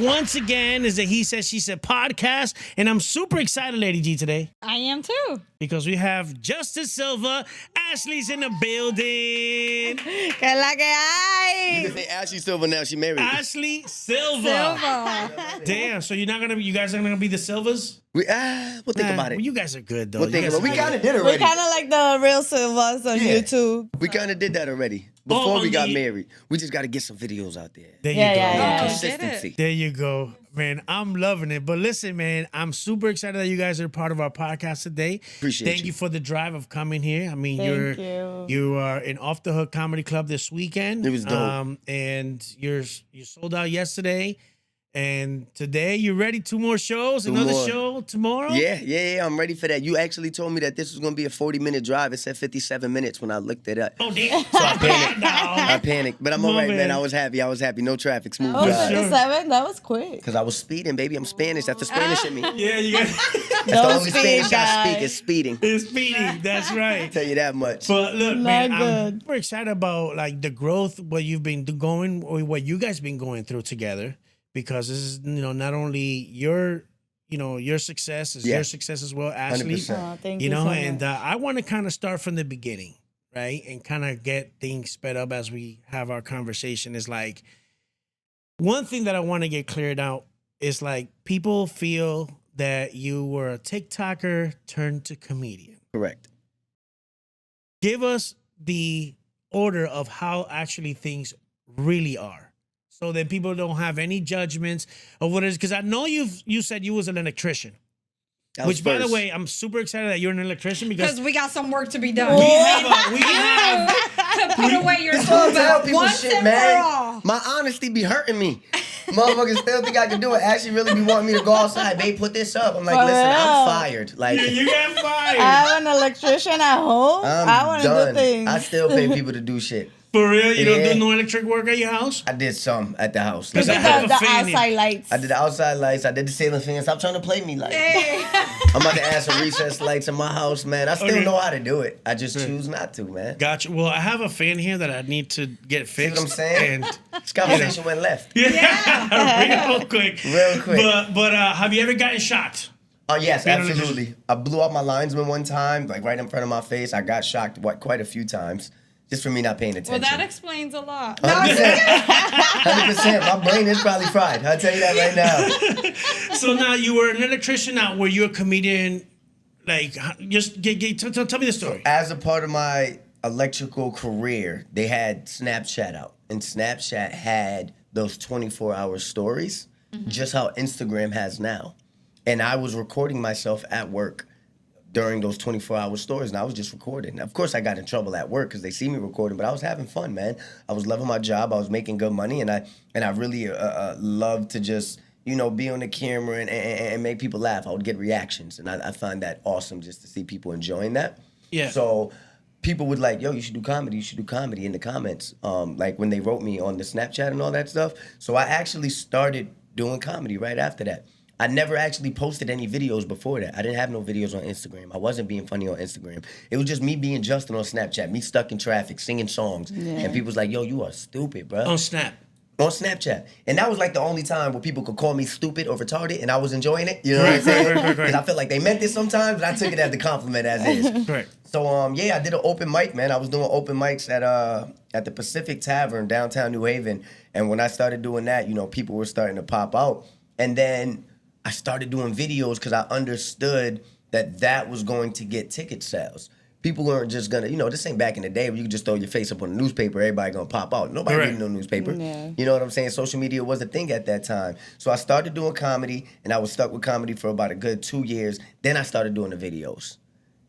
once again is the He Said, She Said podcast. And I'm super excited, Lady G, today. I am too. Because we have Justin Silva. Ashley's in the building. Que la que hay? You can say Ashley Silva now. She married. Ashley Silva. Damn, so you guys are not gonna be the Silvas? We'll think about it. Well, you guys are good, though. We'll think about it. We kind of did We're already. kind of like the real Silvas on YouTube. We kind of did that already before we got the- married. We just got to get some videos out there. There you Yeah, go. yeah, yeah. Consistency. There you go. Man, I'm loving it. But listen, man, I'm super excited that you guys are part of our podcast today. Appreciate Thank you for the drive of coming here. I mean, Thank you are in Off the Hook Comedy Club this weekend. It was dope. And you sold out yesterday. And today you're ready. 2 more shows. Two Another more. show tomorrow. Yeah, I'm ready for that. You actually told me that this was going to be a 40-minute drive. It said 57 minutes when I looked it up. Oh, damn. So I panicked. No. I panicked. But I'm all right, man. I was happy. No traffic. Smooth Oh, drive. 57? That was quick. Because I was speeding, baby. I'm Spanish. That's the Spanish in me. Yeah, you got That's the Don't only speed, Spanish I guys. speak is speeding. it's speeding. That's right. Tell you that much. But look, Not man, I'm good. super excited about like the growth, what you've been going, or what you guys been going through together, because this is, not only your success, is your success as well, Ashley. 100%. Oh, thank You you know, so and much. I want to kind of start from the beginning, right, and kind of get things sped up as we have our conversation. Is like one thing that I want to get cleared out is like people feel that you were a TikToker turned to comedian. Correct. Give us the order of how actually things really are, so that people don't have any judgments of what it is. Because I know you said you was an electrician, That was which by the first. way, I'm super excited that you're an electrician because Because we got some work to be done. we have To put away your That's what I tool tell belt people once shit, and man. for all. My honesty be hurting me. Motherfuckers still think I can do it. Actually, really be wanting me to go outside. Babe, put this up. I'm like, For listen, real? I'm fired. Like, you got fired. I have an electrician at home. I I'm want to do done. things. I still pay people to do shit. For real, you don't Yeah. do no electric work at your house? I did some at the house. Because You I did have a the fan in- outside lights. I did the outside lights. I did the ceiling fan. Stop trying to play me. Like, Hey. I'm about to add some recess lights in my house, man. I still Okay. know how to do it. I just choose not to, man. Gotcha. Well, I have a fan here that I need to get See fixed. what I'm saying? And This conversation went left. real quick. Real quick. But have you ever gotten shot? Oh, yes, Being an absolutely. I blew out my linesman one time, like right in front of my face. I got shocked quite a few times just for me not paying attention. Well, that explains a lot. 100%. My brain is probably fried. I'll tell you that right now. So now you were an electrician. Now were you a comedian? Like, just tell me the story. As a part of my electrical career, they had Snapchat out. And Snapchat had those 24-hour stories, just how Instagram has now. And I was recording myself at work during those 24-hour stories, and I was just recording. Of course, I got in trouble at work because they see me recording, but I was having fun, man. I was loving my job. I was making good money, and I really love to just, be on the camera and make people laugh. I would get reactions, and I find that awesome just to see people enjoying that. Yeah. So people would like, yo, you should do comedy. You should do comedy in the comments, like when they wrote me on the Snapchat and all that stuff. So I actually started doing comedy right after that. I never actually posted any videos before that. I didn't have no videos on Instagram. I wasn't being funny on Instagram. It was just me being Justin on Snapchat, me stuck in traffic, singing songs. And people was like, yo, you are stupid, bro. On Snap. On Snapchat. And that was like the only time where people could call me stupid or retarded and I was enjoying it. You know what I'm saying? Right. Because I felt like they meant it sometimes, but I took it as a compliment as is. Correct. So I did an open mic, man. I was doing open mics at the Pacific Tavern downtown New Haven. And when I started doing that, people were starting to pop out. And then I started doing videos because I understood that was going to get ticket sales. People weren't just gonna, this ain't back in the day where you could just throw your face up on the newspaper, everybody gonna pop out. Nobody reading no newspaper. Yeah. You know what I'm saying? Social media was a thing at that time. So I started doing comedy, and I was stuck with comedy for about a good 2 years. Then I started doing the videos.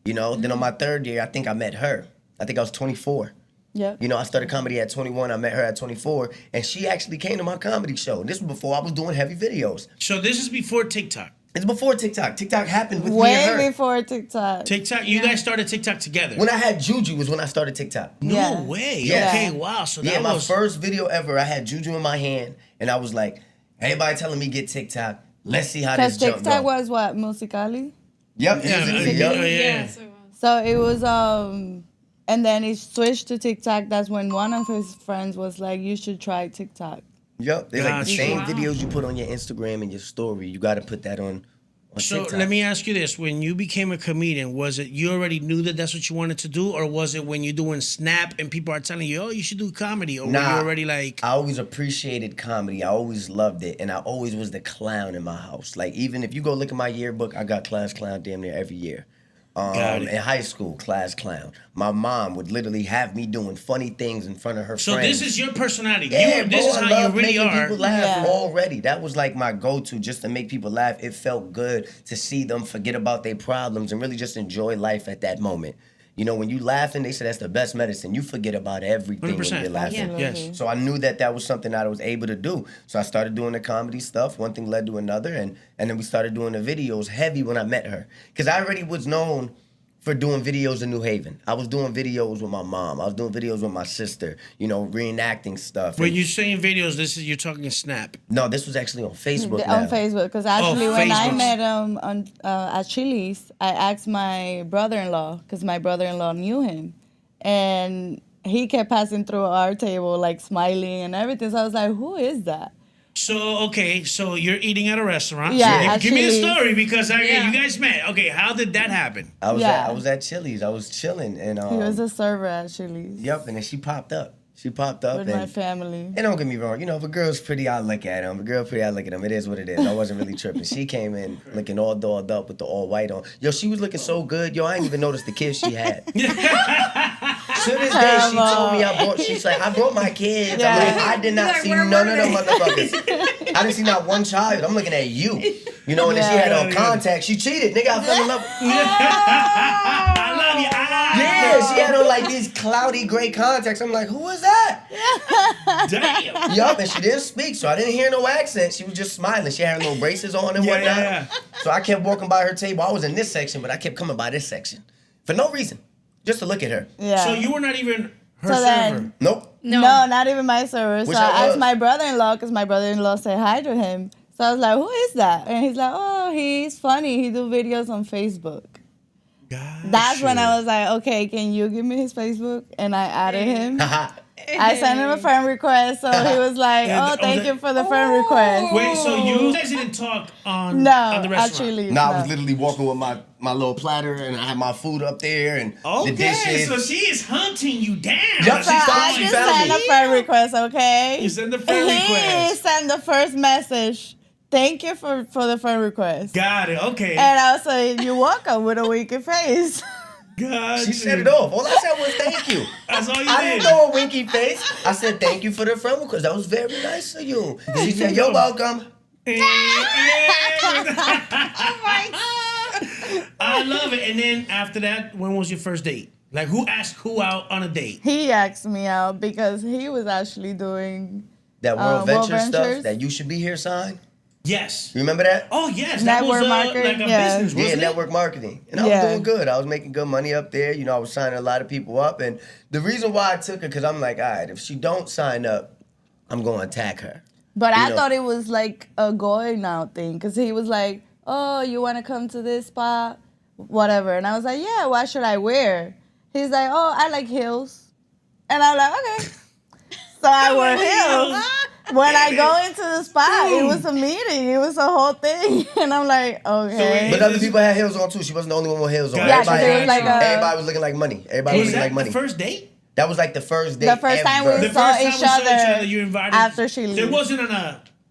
Then on my 3rd year, I think I met her. I think I was 24. Yep. I started comedy at 21. I met her at 24, and she actually came to my comedy show. And this was before I was doing heavy videos. So this is before TikTok. It's before TikTok. TikTok happened with me and her. Way before TikTok. TikTok, you guys started TikTok together. When I had Juju was when I started TikTok. No Yeah. way. Yeah. Okay, wow. So that my was first video ever. I had Juju in my hand, and I was like, everybody telling me get TikTok. Let's see how Because this jump TikTok go. was what? Musicali? Yep. Yeah, easily, yeah, yep. yeah. Yes, it was. So it was, and then he switched to TikTok. That's when one of his friends was like, you should try TikTok. Yup. They're like the Gotcha. same Wow. videos you put on your Instagram and your story. You got to put that on So TikTok. let me ask you this: when you became a comedian, was it you already knew that that's what you wanted to do, or was it when you're doing Snap and people are telling you, "Oh, you should do comedy," or were you already like? I always appreciated comedy. I always loved it, and I always was the clown in my house. Like even if you go look at my yearbook, I got class clown damn near every year. Got it. In high school, class clown. My mom would literally have me doing funny things in front of her So friends. this is your personality. Yeah, This is I how you love really making are. people laugh Yeah. already. That was like my go-to, just to make people laugh. It felt good to see them forget about their problems and really just enjoy life at that moment. You know, when you laughing, they say that's the best medicine. You forget about everything when 100%. you're laughing. Yeah. Yes. So I knew that was something that I was able to do. So I started doing the comedy stuff. One thing led to another, and then we started doing the videos heavy when I met her. Because I already was known for doing videos in New Haven. I was doing videos with my mom. I was doing videos with my sister, you know, reenacting stuff. When And- you're saying videos, you're talking Snap. no, this was actually on Facebook now. On Facebook, because actually when I Facebook. met him on at Chili's, I asked my brother-in-law, because my brother-in-law knew him, and he kept passing through our table like smiling and everything. So I was like, "Who is that?" So okay, so you're eating at a restaurant. Yeah, So at give me the Chili's. story because Yeah. you guys met. Okay, how did that happen? I was Yeah. at Chili's. I was chilling and He was a server at Chili's yep, and then she popped up. She popped up with and my family. And don't get me wrong, you know, if a girl's pretty, I look at him. If a girl pretty, I look at him. It is what it is. I wasn't really tripping. She came in looking all dolled up with the all white on. Yo, she was looking so good. Yo, I didn't even notice the kids she had. To this day, she told me I brought my kids. Yeah. I'm like, I did not You're like, see where none were of them they? motherfuckers. I didn't see not one child. I'm looking at you. You know, and then she had on contacts. She cheated. Nigga, I fell in love. I love you. Yeah, she had on like these cloudy gray contacts. I'm like, who is that? Damn. Yup, and she didn't speak, so I didn't hear no accent. She was just smiling. She had her little braces on and Yeah, whatnot. yeah. So I kept walking by her table. I was in this section, but I kept coming by this section for no reason, just to look at her. Yeah. So you were not even her So server. then- Nope. No, not even my server. Wish So I I asked was. my brother-in-law, because my brother-in-law said hi to him. So I was like, "Who is that?" And he's like, "Oh, he's funny. He do videos on Facebook." That's when I was like, "Okay, can you give me his Facebook?" And I added him. I sent him a friend request, so he was like, And- "Oh, thank okay. you for the friend request." Wait, so you guys didn't talk on No, the restaurant? actually, Nah, I was literally walking with my little platter, and I had my food up there, and the Okay, dishes. so she is hunting you down. Yup, So she thought I she just found sent me. a friend request, okay? You sent the friend He request. sent the first message. Thank you for the friend request. Got it. Okay. And I was like, "You're welcome," with a winky face. Got She you. set it off. All I said was thank you. That's all you I did. didn't throw a winky face. I said thank you for the friend request. That was very nice of you. She said, "You're welcome." I love it. And then after that, when was your first date? Like, who asked who out on a date? He asked me out because he was actually doing That World World Venture stuff, Ventures? that You Should Be Here sign. Yes. You remember that? Oh, yes. That Network was marketing, like a yeah. business, Yeah, wasn't it? network marketing. And I was Yeah. doing good. I was making good money up there. You know, I was signing a lot of people up. And the reason why I took her, because I'm like, all right, if she don't sign up, I'm going to attack her. But I know. thought it was like a going out thing because he was like, "Oh, you want to come to this spot? Whatever." And I was like, "Yeah, what should I wear?" He's like, "Oh, I like heels." And I'm like, "Okay." So I wore heels. When I go into the spot, it was a meeting. It was a whole thing. And I'm like, okay. But other people had heels on too. She wasn't the only one with heels on. Yeah, 'cause Everybody, it was like a- everybody was looking like money. Everybody was Was looking that like money. the first date? That was like the first date The first time ever. we The saw first time each we saw each other other, you invited. after she There left. wasn't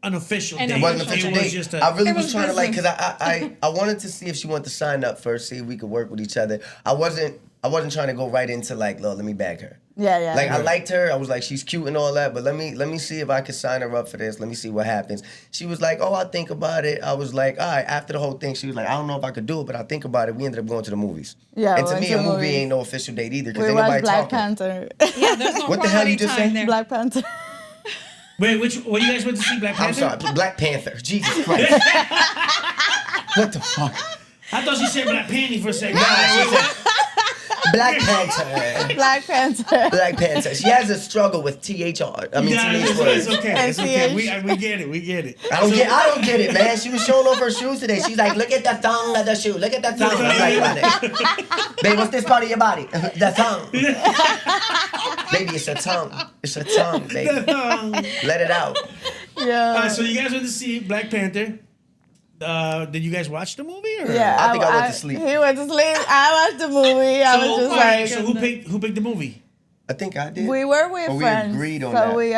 an official An date. It wasn't an official It was date. just I really It was was trying to like, business. cause I wanted to see if she wanted to sign up first, see if we could work with each other. I wasn't trying to go right into like, look, let me bag her. Yeah. Like I liked her. I was like, she's cute and all that, but let me see if I could sign her up for this. Let me see what happens. She was like, oh, I'll think about it. I was like, all right. After the whole thing, she was like, I don't know if I could do it, but I'll think about it. We ended up going to the movies. Yeah, And we to went me, to a the movie movies. ain't no official date either because We ain't watched nobody Black talking. Panther. Yeah, there's no What the hell you quality just time say? there. Black Panther. Wait, what you guys went to see Black I'm Panther? sorry, Black Panther. Jesus Christ. What the fuck? I thought she said Black Panty for a second. Nah, she said Black Panther. Black Panther. Black Panther. She has a struggle with THR. I mean, Nah, TH it's words. okay. It's okay. NCH. We get it. We get it. I don't get it, man. She was showing off her shoes today. She's like, look at the thong of the shoe. Look at the tongue. I'm like, babe, what's this part of your body? The tongue. Baby, it's a tongue. It's a tongue, baby. Let it out. Yeah. So you guys went to see Black Panther. Did you guys watch the movie? Or? Yeah, I think I went to sleep. He went to sleep. I watched the movie. I was just like, so who picked the movie? I think I did. we were with Or we friends. agreed on so that. we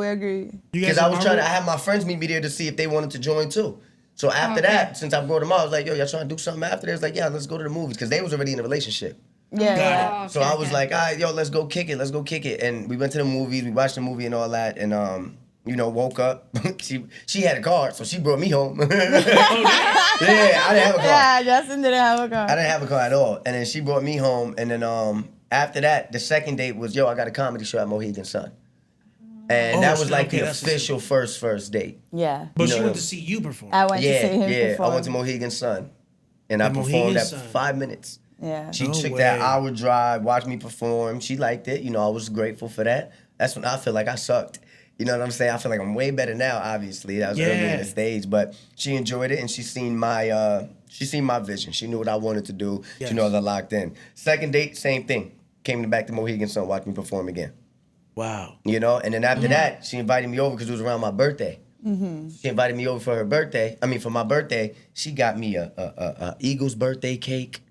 agreed. You Because guys I was trying to, I Marvel? had my friends meet me there to see if they wanted to join too. So after that, since I brought them out, I was like, yo, y'all trying to do something after this? Like, yeah, let's go to the movies. Because they was already in a relationship. Yeah. Got yeah. So I was like, all right, yo, let's go kick it. And we went to the movies, we watched the movie and all that, and woke up. she had a car, so she brought me home. Yeah, I didn't have a car. Yeah, Justin didn't have a car. I didn't have a car at all. And then she brought me home, and then after that, the second date was, yo, I got a comedy show at Mohegan Sun. And that was like the official first date. Yeah. But you she know, went to see you perform. I went to see him yeah. perform. I went to Mohegan Sun, and I The performed Mohegan that Sun. for 5 minutes. Yeah. She No took way. that hour drive, watched me perform. She liked it. You know, I was grateful for that. That's when I feel like I sucked. You know what I'm saying? I feel like I'm way better now, obviously. That was early in the stage. But she enjoyed it, and she seen my vision. She knew what I wanted to do. Yes. She knew I was locked in. Second date, same thing. Came back to Mohegan Sun, watched me perform again. Wow. You know? And then after that, she invited me over because it was around my birthday. Mm-hmm. She invited me over for her birthday. For my birthday, she got me a Eagles birthday cake.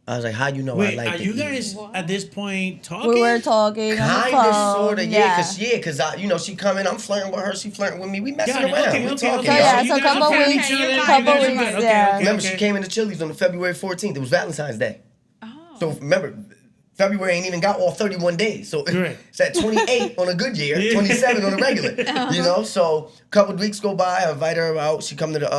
I was like, how you know Wait, I like are the you Eagles? guys at this point talking? We were talking on the Kind phone. of, sort of, yeah. cause she come in, I'm flirting with her, she flirting with me, we messing Got it. around, Okay, we okay, talking. okay. So yeah, you so guys couple are finding weeks- each other, couple you guys are weeks, good. Okay, yeah. okay, Remember, okay. she came into Chili's on the February 14th. It was Valentine's Day. Oh. So remember, February ain't even got all 31 days. So Correct. it's at 28 on a good year, 27 on a regular. You know, so a couple of weeks go by, I invite her out. She come to the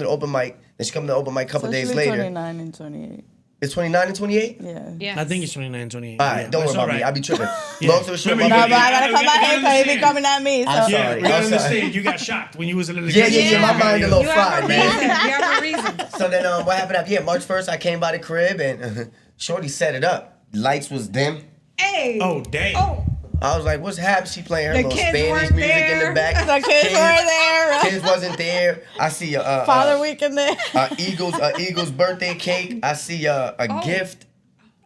open mic. Then she come to the open mic a couple So days she was later. 29 and 28. It's 29 and 28? Yeah. Yes. I think it's 29, 28. All right, Yeah, don't but worry it's about me. alright. I be tripping. Yeah. Long story short, Remember, my No, but I gotta Yeah, come out we here because he be understand. coming at me. So. I'm Yeah, sorry. we I'm understand. You got shocked when you was a little Yeah, kid. my mind a little You have fried, a man. reason. You have a reason. So then what happened after? Yeah, March 1st, I came by the crib and Shorty set it up. Lights was dim. Hey. Oh, damn. Oh. I was like, what's happening? She playing her The little kids Spanish weren't music in there. the back. The kids were there. Kids wasn't there. I see Father weekend there. Eagles birthday cake. I see a gift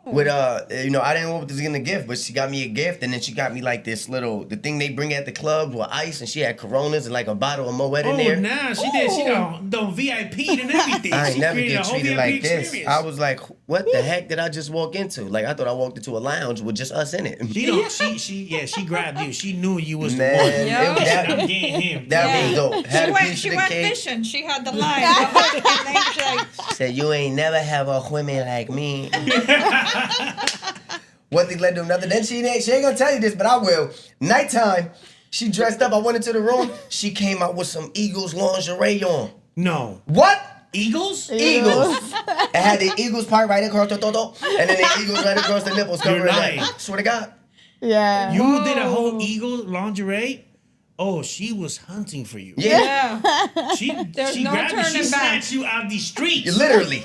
with I didn't know what was in the gift, but she got me a gift, and then she got me like this the thing they bring at the club with ice, and she had Coronas and like a bottle of Moet in there. Nah, she did. She done VIP'd and everything. I ain't She never created get a whole treated VIP like this. experience. I was like, what the heck did I just walk into? Like, I thought I walked into a lounge with just us in it. She grabbed you. She knew you was Man, the one. Yeah. She said, that, I'm getting him. that was dope. Had a piece She of the went cake. fishing. She had the line. And then she's like, Said, you ain't never have a woman like me. One thing led to another. Then she ain't gonna tell you this, but I will. Nighttime, she dressed up. I went into the room. She came out with some Eagles lingerie on. No. What? Eagles? Eagles. It had the Eagles part right across the toto, and then the Eagles right across the nipples You're covering lying. that. Swear to God. Yeah. You did a whole Eagle lingerie? Oh, she was hunting for you. Yeah. yeah. She There's no grabbed you. She turning back. snatched you out the streets. Literally.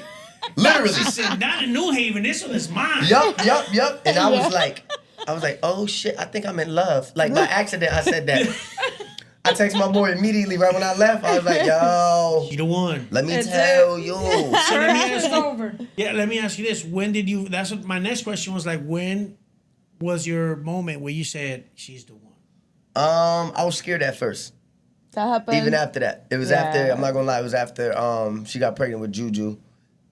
She said, not in New Haven. This one is mine. Yup. And I was like, oh shit, I think I'm in love. Like by accident, I said that. I texted my boy immediately right when I left. I was like, yo, She the one. let me That's tell it. you. So let me ask It's you. over. Yeah, let me ask you this. When did you? That's what my next question was. Like, when was your moment where you said she's the one? I was scared at first. That happened. Even after that. It was Yeah. after, I'm not gonna lie, it was after she got pregnant with Juju.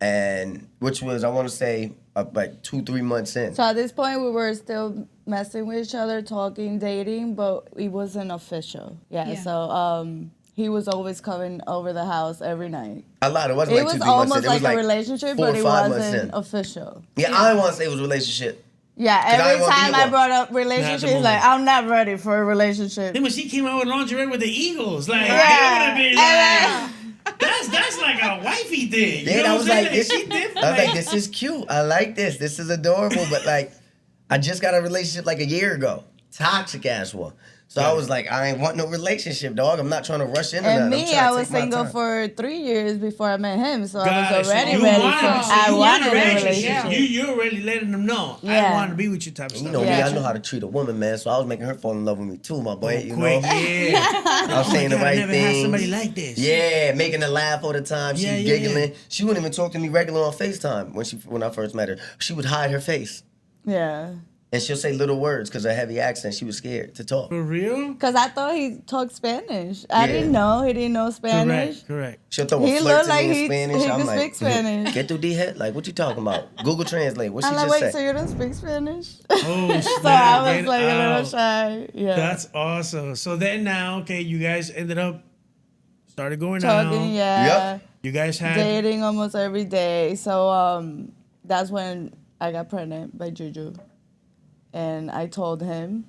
And which was, I wanna say, like 2-3 months in. So at this point, we were still messing with each other, talking, dating, but it wasn't official. Yeah. So he was always coming over the house every night. I lied, it wasn't It like 2-3 was months almost in. It like was a relationship, 4 but or it 5 months wasn't in. official. Yeah, I didn't wanna say it was a relationship. Yeah, 'Cause I every didn't want to time be I one. brought up Not relationship, the he's like, moment. I'm not ready for a relationship. Then when she came out with lingerie with the Eagles, like Yeah. that would have been And like, that's like a wifey thing. Yeah, You know I what was I'm like, saying? this, She different. I was like, this is cute. I like this. This is adorable. But like, I just got a relationship like a year ago. Toxic ass one. So I was like, I ain't want no relationship, dog. I'm not trying to rush into And nothing. I'm me, trying I to was take my single time. for 3 years before I met him, so I Got it. was already you ready wanted- for. so I you wanted a relationship. relationship. Yeah. You're already letting them know. I Yeah. want to be with you type of stuff. You know me, Yeah. I know how to treat a woman, man. So I was making her fall in love with me too, my boy. You Quick, know, yeah. I was saying the God, I right never had things. somebody like this. Yeah, making her laugh all the time. She's Yeah, yeah, giggling. yeah. She wouldn't even talk to me regular on FaceTime when I first met her. She would hide her face. Yeah. And she'll say little words because of heavy accent. She was scared to talk. For real? Because I thought he talked Spanish. I Yeah. didn't know he didn't know Spanish. Correct. She'll throw a He flirt looked to like me in he Spanish. I'm could like, speak Spanish. get through the head. Like, what you talking about? Google Translate. What she I'm like, just wait, said? so you don't speak Spanish? Oh, So I was get like a out. little shy. Yeah. That's awesome. So then now, okay, you guys ended up started going Talking, out. yeah. Yep. You guys had Dating almost every day. So that's when I got pregnant by Juju. And I told him,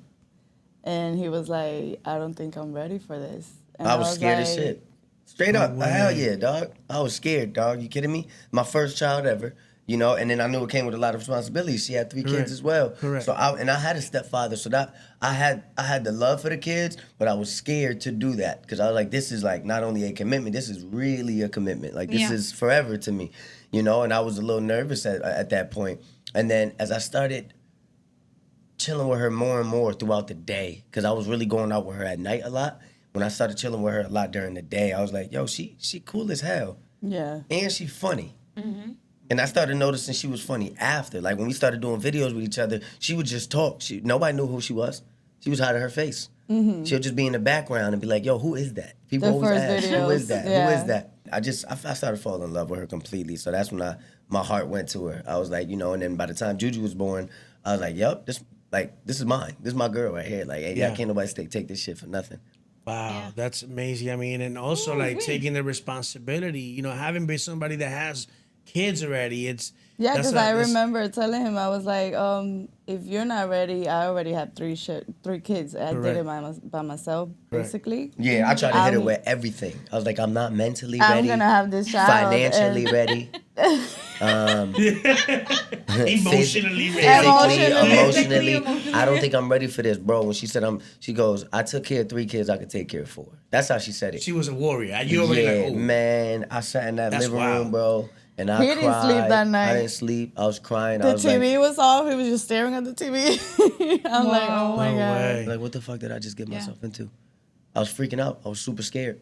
and he was like, I don't think I'm ready for this. And I was scared as like, shit. Straight up. way. Hell yeah, dog. I was scared, dog. You kidding me? My first child ever. You know, and then I knew it came with a lot of responsibilities. She had 3 Correct. kids as well. Correct. So I had a stepfather, so that I had the love for the kids, but I was scared to do that because I was like, this is like not only a commitment, this is really a commitment. Like this Yeah. is forever to me, you know. And I was a little nervous at that point. And then as I started chilling with her more and more throughout the day, because I was really going out with her at night a lot. When I started chilling with her a lot during the day, I was like, yo, she cool as hell. Yeah. And she funny. And I started noticing she was funny after. Like when we started doing videos with each other, she would just talk. Nobody knew who she was. She was hiding her face. She'll just be in the background and be like, yo, who is that? People The always first ask, who is videos, that? yeah. Who is that? I started falling in love with her completely. So that's when my heart went to her. I was like, you know, and then by the time Juju was born, I was like, yep, this is mine. This is my girl right here. Like, hey, Yeah. can't nobody take this shit for nothing. Wow, Yeah. that's amazing. I mean, and also like taking the responsibility, you know, having been somebody that has kids already, it's Yeah, that's because a- I that's- remember telling him, I was like, if you're not ready, I already have 3 kids. I did it by myself, Correct. basically. Yeah, I tried to hit her I'm- with everything. I was like, I'm not mentally I'm ready. going to have this child. Financially and- ready. emotionally ready. Emotionally. Emotionally. I don't think I'm ready for this, bro. When she said she goes, I took care of 3 kids, I could take care of 4. That's how she said it. She was a warrior. You already Yeah, like, oh, man. I sat in that That's living wild. room, bro, and I He cried. didn't sleep that night. I didn't sleep. I was crying. I The was TV was off. He was just staring at the TV. I'm like, oh my no God. way. like, what the fuck did I just get Yeah. myself into? I was freaking out. I was super scared.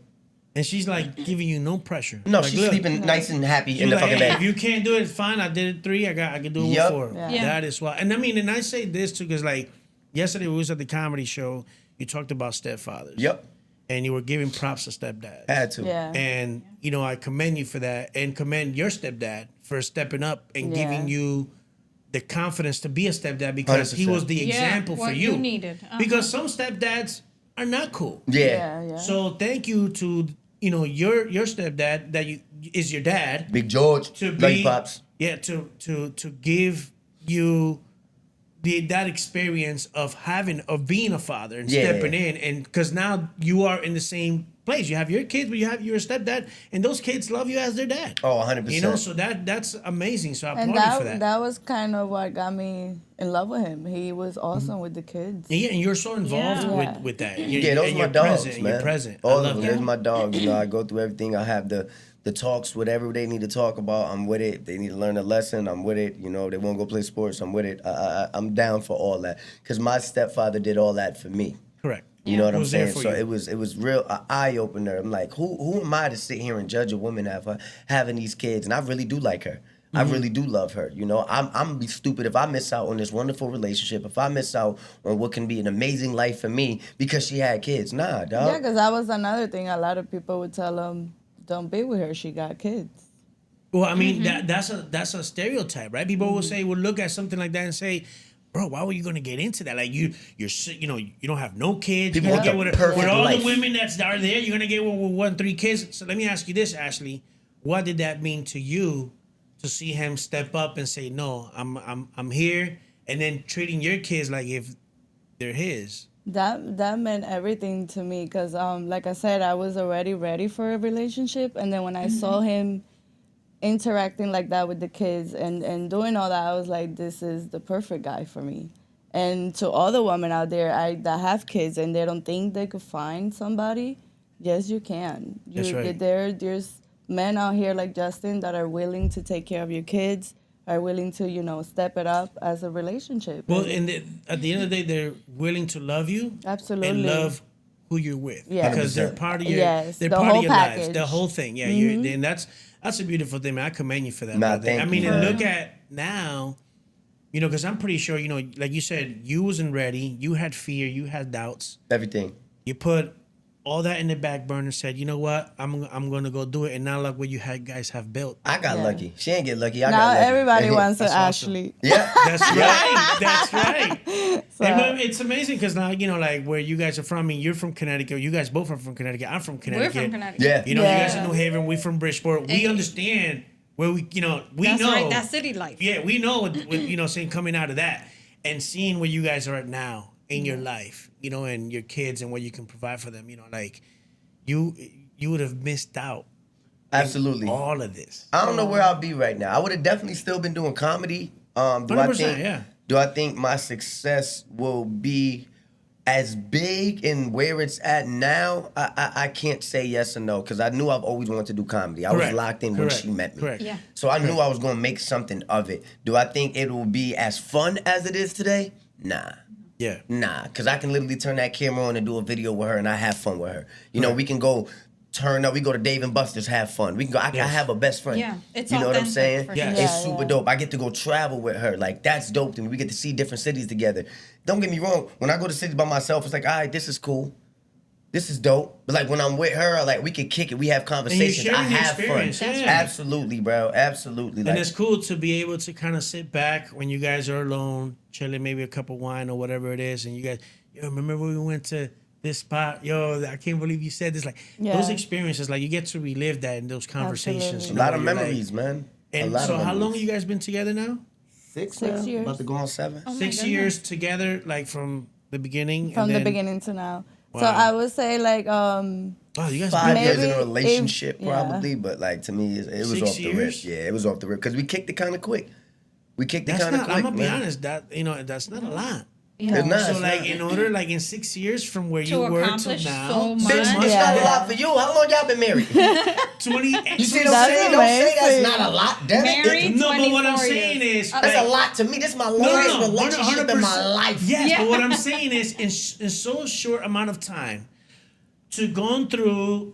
And she's like giving you no pressure. No, Like, she's look, sleeping nice and happy she's in the like, fucking hey, bed. if you can't do it, fine. I did it 3. I can do it Yup. with 4. Yeah. Yeah. That is why. And I mean, and I say this too, because like yesterday we was at the comedy show. You talked about stepfathers. Yep. And you were giving props to stepdads. Had to. Yeah. And you know, I commend you for that, and commend your stepdad for stepping up and Yeah. giving you the confidence to be a stepdad because he 100%. was the Yeah, example for what you. you needed. Uh-huh. Because some stepdads are not cool. Yeah. Yeah. So thank you to your stepdad that is your dad Big George. to Love you, be pops. to give you that experience of being a father and Yeah. stepping in, and because now you are in the same place. You have your kids, but you have your stepdad, and those kids love you as their dad. Oh, 100%. You know, so that's amazing. So I applaud And you for that. that was kind of what got me in love with him. He was awesome with the kids. Yeah, and you're so involved Yeah. with that. Yeah, those are my dogs, present, man. You're present. All I of love them. that. Those my dogs. You know, I go through everything. I have the talks, whatever they need to talk about, I'm with it. If they need to learn a lesson, I'm with it. You know, they want to go play sports, I'm with it. I'm down for all that. Because my stepfather did all that for me. Correct. You know what He I'm was there saying? for So you. it was real eye opener. I'm like, who am I to sit here and judge a woman having these kids? And I really do like her. I really do love her. You know, I'm gonna be stupid if I miss out on this wonderful relationship. If I miss out on what can be an amazing life for me because she had kids. Nah, dog. Yeah, because that was another thing. A lot of people would tell him, don't be with her. She got kids. Well, I mean that's a stereotype, right? People will say, will look at something like that and say, "Bro, why were you gonna get into that? Like you don't have no kids. People You're want gonna the get with perfect all life. the women that are there. You're gonna get with 3 kids." So let me ask you this, Ashley: what did that mean to you to see him step up and say, "No, I'm here," and then treating your kids like if they're his? That meant everything to me because, like I said, I was already ready for a relationship. And then when I saw him interacting like that with the kids and doing all that, I was like, this is the perfect guy for me. And to all the women out there that have kids and they don't think they could find somebody, yes, you can. That's right. There's men out here like Justin that are willing to take care of your kids, are willing to, step it up as a relationship. Well, And- at the end of the day, they're willing to love you Absolutely. and love who you're with. Yeah. Because they're 100%. part of your Yes, they're the part whole of your lives. package. The whole thing. Yeah, and that's a beautiful thing, man. I commend you for that. Nah, brother. thank I mean, you, and man. look at now, You know, because I'm pretty sure, you know, like you said, you wasn't ready. You had fear. You had doubts. Everything. You put all that in the back burner and said, you know what? I'm going to go do it. And now look what you guys have built. I got lucky. She ain't get lucky. I Now got lucky. everybody wants an That's awesome. Ashley. Yeah. That's right. That's right. So- And it's amazing because now, you know, like where you guys are from. I mean, you're from Connecticut. You guys both are from Connecticut. I'm from We're Connecticut. from Connecticut. Yeah. You know, you guys Yeah. are New Haven. We from Bridgeport. We Hey. understand where we, you know, we That's know. right. That's city life. Yeah, we know, with you know, saying coming out of that and seeing where you guys are at now in your life, you know, and your kids and what you can provide for them, you know, like you would have missed out Absolutely. all of this. I don't know where I'll be right now. I would have definitely still been doing comedy. Do I 100%, think? yeah. Do I think my success will be as big in where it's at now? I can't say yes or no because I knew I've always wanted to do comedy. I Correct. was locked in Correct. when she met me. Correct. Yeah. So I knew I was going to make something of it. Do I think it will be as fun as it is today? Nah. Yeah. Nah, because I can literally turn that camera on and do a video with her and I have fun with her. You know, we can go turn up, we go to Dave and Buster's, have fun. We can go, I Yes. have a best friend. Yeah, it's you know what I'm authentic, saying? for Yes. sure. It's Yeah, super yeah. dope. I get to go travel with her. Like, that's dope to me. We get to see different cities together. Don't get me wrong. When I go to cities by myself, it's like, all right, this is cool. This is dope. But like when I'm with her, like we can kick it. We have conversations. I sharing the have fun. experience, That's yeah. right. Absolutely, bro. Absolutely. And Like, it's cool to be able to kind of sit back when you guys are alone, chilling, maybe a cup of wine or whatever it is, and you guys, yo, remember when we went to this spot? Yo, I can't believe you said this. Like Yeah. those experiences, like you get to relive that in those conversations. Absolutely. you a know, lot of you're like- memories, man. And a lot so, of how long memories. have you guys been together now? 6 6 years. About to go on 7. Oh my 6 goodness. years together, like from the beginning. From and the then- beginning to now. So Wow. I would say like Oh, you guys 5 been years in Maybe a relationship, if- probably, but like to me, it was 6 off the rip. years? Yeah, it was off the rip because we kicked it kind of quick. We kicked it That's kind of not. quick. I'm gonna be man. honest. That that's not a lot. It's not. So it's like not. in order, like in 6 years from where you were to accomplish now, so Bitch, much. it's Yeah. not a lot for you. How long y'all been married? 20. You see what I'm That's saying? Don't say that's amazing. not a lot. Damn it. Married? No, but what I'm 24 saying years. is, That's like, a lot to me. This is my No, longest no, relationship in my life. Yes, Yeah. but what I'm saying is, in so short amount of time, to gone through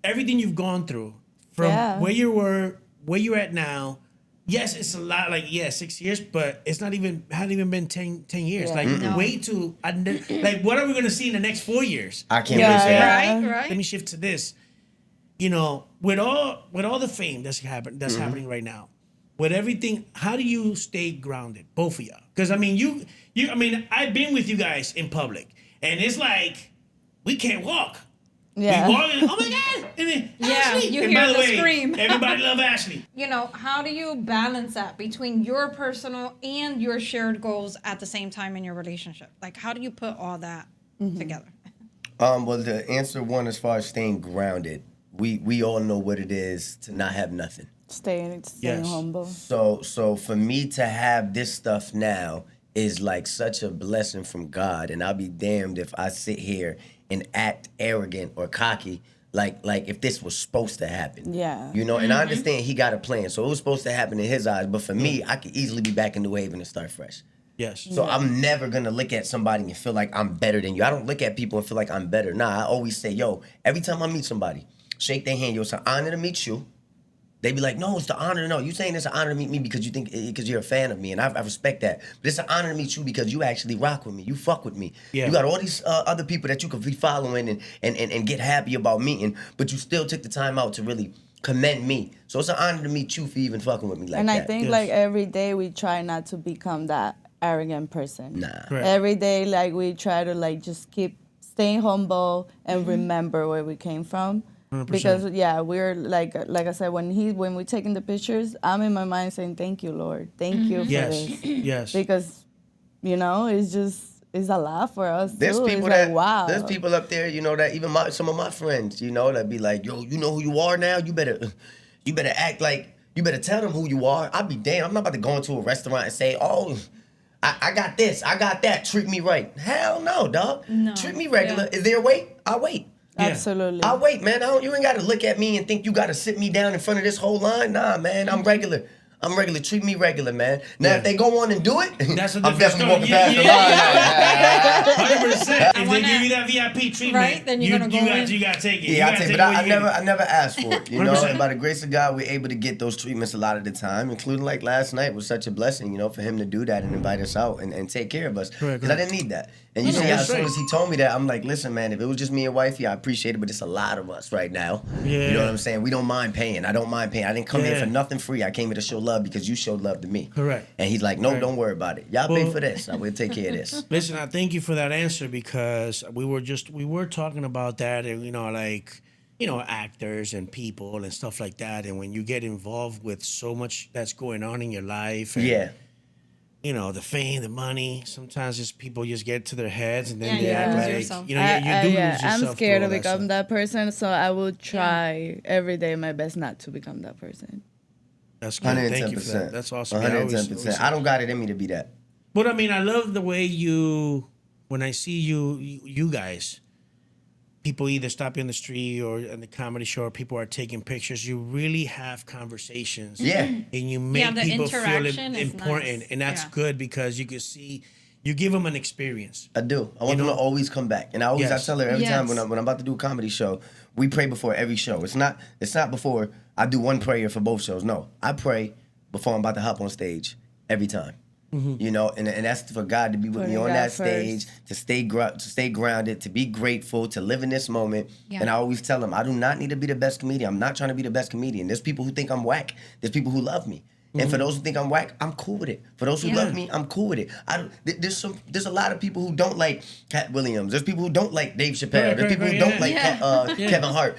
everything you've gone through, from Yeah. where you were, where you're at now. Yes, it's a lot. Like 6 years, but it's not even hadn't even been 10 years. Yeah. Like No. way too. Like what are we gonna see in the next 4 years? I can't Yeah, wait for that. yeah. Right, Let right. me shift to this. You know, with all the fame that's happening right now, with everything, how do you stay grounded, both of y'all? Because I mean, you. I mean, I've been with you guys in public, and it's like we can't walk. Yeah. We walk and, oh my god! And then, Yeah, Ashley! you And hear by the the way, scream. Everybody love Ashley. You know, how do you balance that between your personal and your shared goals at the same time in your relationship? Like, how do you put all that together? Well, to answer one as far as staying grounded, we all know what it is to not have nothing. Staying Yes. humble. So for me to have this stuff now is like such a blessing from God, and I'll be damned if I sit here and act arrogant or cocky like if this was supposed to happen. Yeah. You know, and I understand he got a plan, so it was supposed to happen in his eyes. But for me, I could easily be back in New Haven and start fresh. Yes. So I'm never gonna look at somebody and feel like I'm better than you. I don't look at people and feel like I'm better. Nah, I always say, yo, every time I meet somebody, shake their hand. Yo, it's an honor to meet you. They be like, no, it's the honor. No, you saying it's an honor to meet me because you think because you're a fan of me, and I respect that. But it's an honor to meet you because you actually rock with me. You fuck with me. Yeah. You got all these other people that you could be following and get happy about meeting, but you still took the time out to really commend me. So it's an honor to meet you for even fucking with me like And that. I think Yes. like every day we try not to become that arrogant person. Nah. Correct. Every day like we try to like just keep staying humble and remember where we came from. 100%. Because we're like I said, when we're taking the pictures, I'm in my mind saying, thank you, Lord. Thank you for Yes. this. Yes. Because, it's a lot for us There's too. people It's that like, wow. there's people up there, that even some of my friends, that be like, yo, you know who you are now? You better act like you better tell them who you are. I'll be damned. I'm not about to go into a restaurant and say, oh, I got this, I got that. Treat me right. Hell no, dog. No. Treat me regular. Yeah. Is there a wait? I'll wait. Yeah. Absolutely. I'll wait, man. You ain't got to look at me and think you got to sit me down in front of this whole line. Nah, man. I'm regular. I'm regular. Treat me regular, man. Now, Yeah. if they go on and do it, That's a I'm different definitely story. walking past the line. 100%. If wanna- they give you that VIP treatment, Right, then you're gonna go in. you gotta take it. You Yeah, I gotta take, take but what I you never, get. I never asked for it, you know. 100%. And by the grace of God, we're able to get those treatments a lot of the time, including like last night was such a blessing, you know, for him to do that and invite us out and take care of us. Because I didn't need that. And you No, see, that's as soon right. as he told me that, I'm like, listen, man, if it was just me and wifey, I appreciate it, but it's a lot of us right now. Yeah. You know what I'm saying? We don't mind paying. I don't mind paying. I didn't come here Yeah. for nothing free. I came here to show love because you showed love to me. Correct. And he's like, no, Right. don't worry about it. Y'all pay Well- for this. I will take care of this. Listen, I thank you for that answer because we were talking about that, and actors and people and stuff like that, and when you get involved with so much that's going on in your life, and, Yeah. the fame, the money, sometimes just people just get to their heads and then Yeah, they you act lose like yourself. you do lose yourself. I'm through scared all to that become stuff. that person, so I will try every day my best not to become that person. That's good. Thank you for 110%. that. That's awesome. Yeah, I always 110%. say- I don't got it in me to be that. But I mean, I love the way when I see you guys, people either stop you in the street or in the comedy show, or people are taking pictures. You really have conversations. Yeah. And you make the people feel interaction is important. nice. And that's Yeah. good because you can see, you give them an experience. I do. I want them to always come back, and I Yes. tell her every time Yes. when I'm about to do a comedy show, we pray before every show. It's not before I do one prayer for both shows. No, I pray before I'm about to hop on stage every time. You know, and that's for God to be with me Putting on God that stage, first. to stay grounded, to be grateful, to live in this moment. Yeah. And I always tell them, I do not need to be the best comedian. I'm not trying to be the best comedian. There's people who think I'm whack. There's people who love me. And for those who think I'm whack, I'm cool with it. For those who Yeah. love me, I'm cool with it. There's a lot of people who don't like Cat Williams. There's people who don't like Dave Chappelle. Right, There's people who right, don't yeah. like Yeah. Kevin Hart.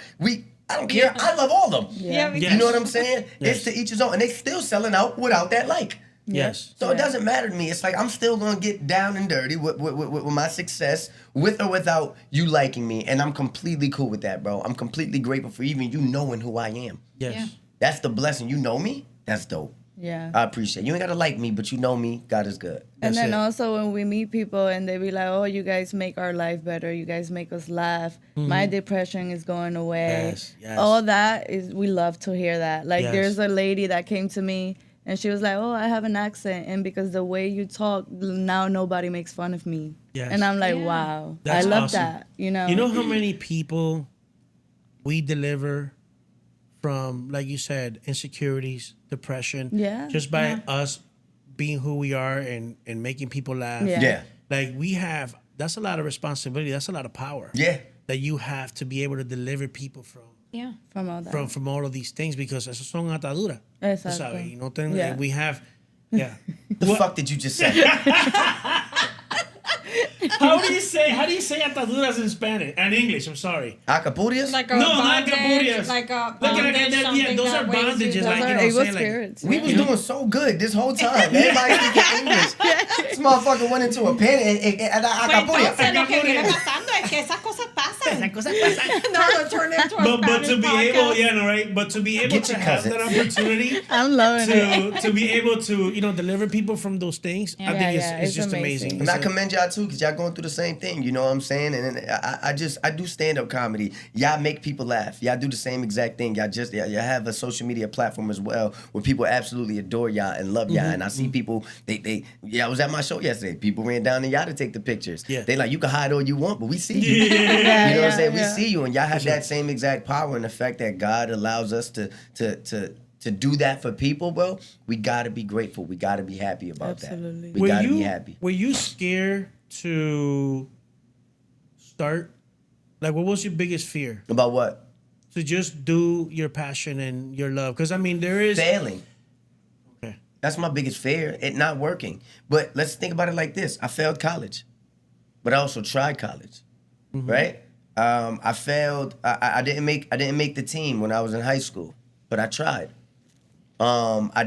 I don't care. I love all of them. Yeah, we Yes. You know what I'm saying? Yes. It's to each his own. And they still selling out without that like. Yes. So it doesn't matter to me. It's like I'm still gonna get down and dirty with my success, with or without you liking me, and I'm completely cool with that, bro. I'm completely grateful for even you knowing who I am. Yes. Yeah. That's the blessing. You know me. That's dope. Yeah. I appreciate it. You ain't gotta like me, but you know me. God is good. And That's then it. also when we meet people and they be like, "Oh, you guys make our life better. You guys make us laugh. My depression is going away." Yes, yes. All that is we love to hear that. Like Yes. there's a lady that came to me and she was like, "Oh, I have an accent, and because the way you talk, now nobody makes fun of me." Yes. And I'm like, Yeah. "Wow, That's I love awesome. that." You know. You know how many people we deliver from, like you said, insecurities, depression, Yeah. just by us being who we are and making people laugh. Yeah. Yeah. Like that's a lot of responsibility. That's a lot of power. Yeah. That you have to be able to deliver people Yeah. from all that. from all of these things because esos son ataduras. Tú Exacto. sabes, y no Yeah. we have, yeah. The fuck did you just say? How do you say ataduras in Spanish and English? I'm sorry. Acapurias? Like a No, not bondage, Capurias. like a Look at bondage, that, something those that are weighs you bondages, down. like, you know, Those what are I'm saying, spirits. We was doing so good this whole time. Everybody speaking English. This motherfucker went into a pen and Pues Acapuria. entonces lo que viene pasando es que esas cosas pasan. No, turn into a but to Spanish be able, podcast. yeah, no, right? But to be able Get to your have that cousins. opportunity I'm loving it. to be able to, deliver people from those things, I Yeah. think Yeah, it's it's just amazing. amazing. And I It's a- commend y'all too, because y'all going through the same thing. You know what I'm saying? And I do stand up comedy. Y'all make people laugh. Y'all do the same exact thing. Y'all have a social media platform as well where people absolutely adore y'all and love y'all. And I see people. I was at my show yesterday. People ran down to y'all to take the pictures. Yeah. They like, you can hide all you want, but we see you. Yeah. You know what I'm Yeah, saying? yeah. We see you, and y'all have that same exact power. And the fact that God allows us to do that for people, bro, we gotta be grateful. We gotta be happy about Absolutely. that. We gotta be happy. Were you scared to start? Like, what was your biggest fear? About what? To just do your passion and your love? Because I mean, there is. Failing. Okay. That's my biggest fear, it not working. But let's think about it like this. I failed college, but I also tried college, right? I failed. I didn't make the team when I was in high school, but I tried. I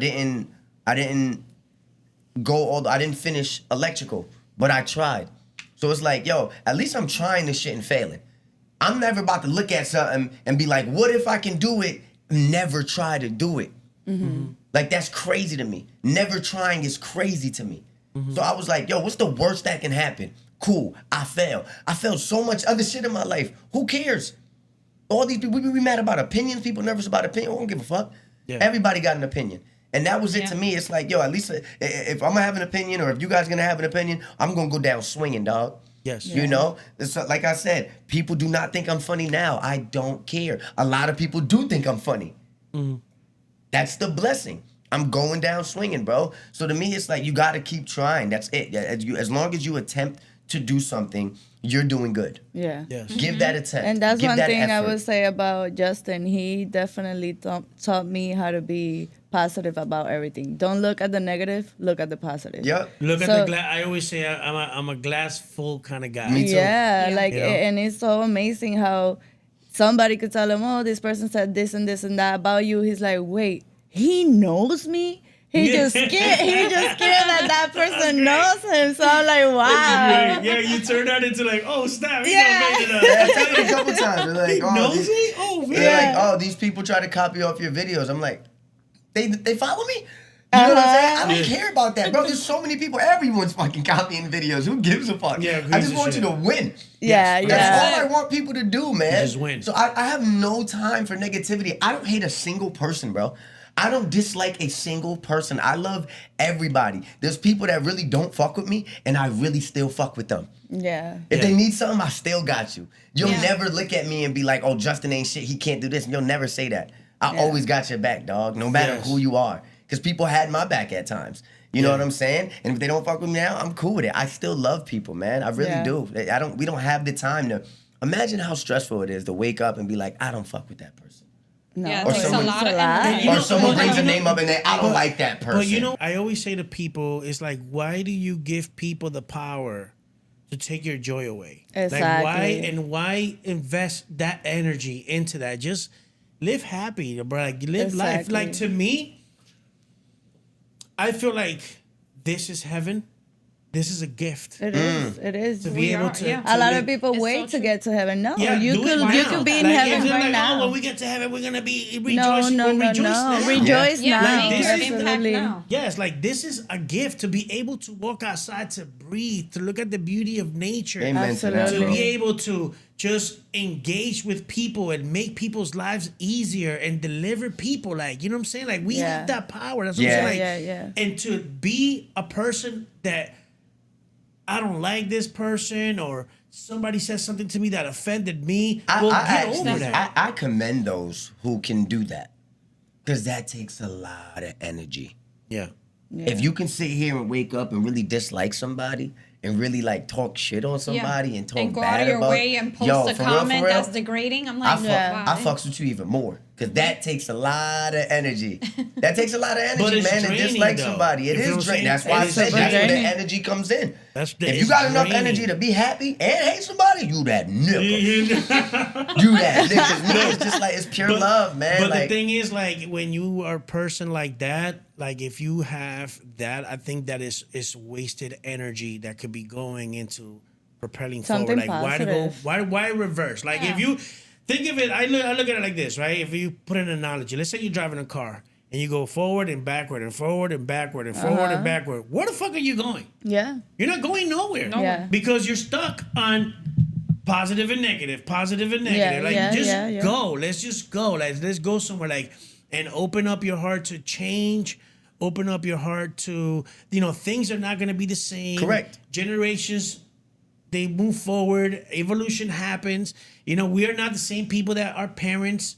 didn't finish electrical, but I tried. So it's like, yo, at least I'm trying this shit and failing. I'm never about to look at something and be like, what if I can do it? Never try to do it. Like, that's crazy to me. Never trying is crazy to me. So I was like, yo, what's the worst that can happen? Cool, I failed. I failed so much other shit in my life. Who cares? All these people, we be mad about opinions. People nervous about opinion. I don't give a fuck. Yeah. Everybody got an opinion. And that was it Yeah. to me. It's like, yo, at least if I'm gonna have an opinion, or if you guys gonna have an opinion, I'm gonna go down swinging, dog. Yes. You know, it's like I said, people do not think I'm funny now. I don't care. A lot of people do think I'm funny. That's the blessing. I'm going down swinging, bro. So to me, it's like you got to keep trying. That's it. As long as you attempt to do something, you're doing good. Yeah. Yes. Give that attempt. And that's Give one that thing I effort. would say about Justin. He definitely taught me how to be positive about everything. Don't look at the negative, look at the positive. Yep. Look at So- the glass. I always say I'm a glass full kind of guy. Me too. Yeah, Yeah. like, You know? and it's so amazing how somebody could tell him, oh, this person said this and this and that about you. He's like, wait, he knows me? He just scared. He just scared that person knows him. So I'm like, wow. Yeah, you turn that into like, oh, snap. Yeah. You know, Yeah, it's happened a couple times. They're like, he knows these, me? Oh, man. they're like, oh, these people try to copy off your videos. I'm like, they follow me? You know what I'm saying? I don't care about that, bro. There's so many people. Everyone's fucking copying videos. Who gives a fuck? Yeah, who I gives just a want shit? you to win. Yeah, Yes, yeah. That's all I want people to do, man. Just win. So I have no time for negativity. I don't hate a single person, bro. I don't dislike a single person. I love everybody. There's people that really don't fuck with me, and I really still fuck with them. Yeah. If Yeah. they need something, I still got you. You'll Yeah. never look at me and be like, oh, Justin ain't shit. He can't do this. You'll never say that. I Yeah. always got your back, dog, no matter Yes. who you are. Because people had my back at times. You know Yeah. what I'm saying? And if they don't fuck with me now, I'm cool with it. I still love people, man. I really Yeah. do. We don't have the time to imagine how stressful it is to wake up and be like, I don't fuck with that person. No. Yeah, it Or takes someone- a lot of It's a lot. energy. You Or know- someone but brings a you know- name up and I don't like that person. But you know, I always say to people, it's like, why do you give people the power to take your joy away? Like, Exactly. why invest that energy into that? Just live happy, bro. Like, live life. Exactly. Like, to me, I feel like this is heaven. This is a gift. It is. It is. To be We able are, to, yeah. to A lot live- of people It's wait so to true. get to heaven. No, Yeah, you do could it now. you could be in Like, heaven if they're right like, now. oh, when we get to heaven, we're gonna be rejoicing. No, Rejoice now. Rejoice Yeah, now. make this your is- impact Absolutely. now. Yes, like this is a gift to be able to walk outside, to breathe, to look at the beauty of nature, Amen to that, Absolutely. to bro. be able to just engage with people and make people's lives easier and deliver people. Like, you know what I'm saying? Like, we Yeah. have that power. That's what Yeah. I'm saying. Like, Yeah. And to be a person that I don't like this person, or somebody says something to me that offended me, well, get over that. I commend those who can do that. Because that takes a lot of energy. Yeah. If you can sit here and wake up and really dislike somebody and really like talk shit on somebody and talk and go bad out of your about way and post Yo, a for real, comment for real, that's degrading. I'm I like, Yeah. wow. fucks with you even more. Because that takes a lot of energy. That takes a lot of energy, it's man, to draining, dislike though. somebody. It You feel what I'm is draining. saying? That's why I It is said that's where the draining. energy comes in. If If you got enough draining. energy to be happy and hate somebody, you that nigga. You know? You that nigga. No, it's just like, it's pure love, man. But like, the thing is, like, when you are a person like that, like, if you have that, I think that is wasted energy that could be going into propelling Something forward. Like, why to go? positive. Why reverse? Like, if you think of it, I look at it like this, right? If you put an analogy, let's say you're driving a car and you go forward and backward and forward and backward and forward and backward. Where the fuck are you going? Yeah. You're not going nowhere. Yeah. Because you're stuck on positive and negative, positive and negative. Yeah, like, yeah, just yeah. go. Let's just go. Like, let's go somewhere, like, and open up your heart to change. Open up your heart to, things are not going to be the same. Correct. Generations, they move forward. Evolution happens. We are not the same people that our parents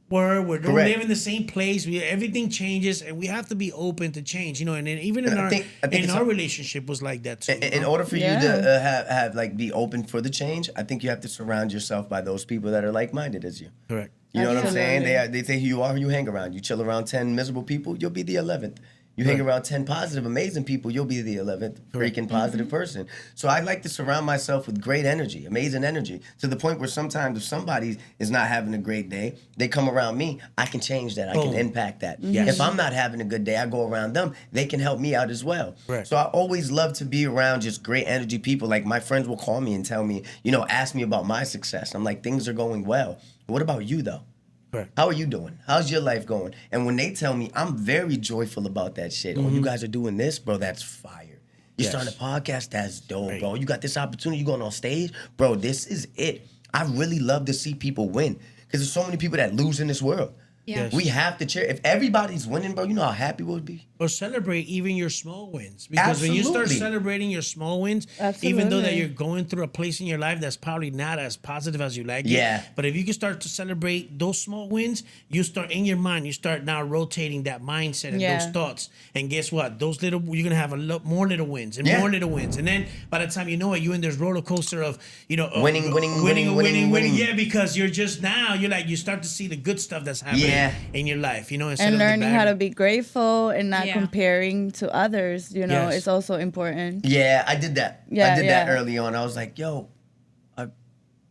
were. We don't Correct. live in the same place. Everything changes, and we have to be open to change. And then even in I our think it's our a- relationship was like that too. in order for you to have like be open for the change, I think you have to surround yourself by those people that are like minded as you. Correct. You know what I'm saying? Absolutely. They say who you are, who you hang around. You chill around 10 miserable people, you'll be the 11th. You hang around 10 positive, amazing people, you'll be the 11th freaking positive person. So I like to surround myself with great energy, amazing energy, to the point where sometimes if somebody is not having a great day, they come around me, I can change that. I can Boom. impact that. Yes. If I'm not having a good day, I go around them, they can help me out as well. Right. So I always love to be around just great energy people. Like my friends will call me and tell me, ask me about my success. I'm like, things are going well. What about you though? Correct. How are you doing? How's your life going? And when they tell me, I'm very joyful about that shit. Oh, you guys are doing this, bro, that's fire. You Yes. starting a podcast, that's dope, Right. bro. You got this opportunity, you going on stage, bro, this is it. I really love to see people win because there's so many people that lose in this world. Yeah. Yes. We have to cheer. If everybody's winning, bro, you know how happy we'll be. Or celebrate even your small wins. Because when you start Absolutely. celebrating your small wins, even though that Absolutely. you're going through a place in your life that's probably not as positive as you like Yeah. it. But if you can start to celebrate those small wins, you start in your mind, you start now rotating that mindset and Yeah. those thoughts. And guess what? Those little, you're gonna have a lot more little wins and Yeah. more little wins. And then by the time you know it, you're in this roller coaster of, Winning. Yeah, because you're just now, you start to see the good stuff that's happening Yeah. in your life, instead And of the learning bad. how to be grateful and not Yeah. comparing to others, Yes. it's also important. Yeah, I did that. I Yeah, did that yeah. early on. I was like, yo,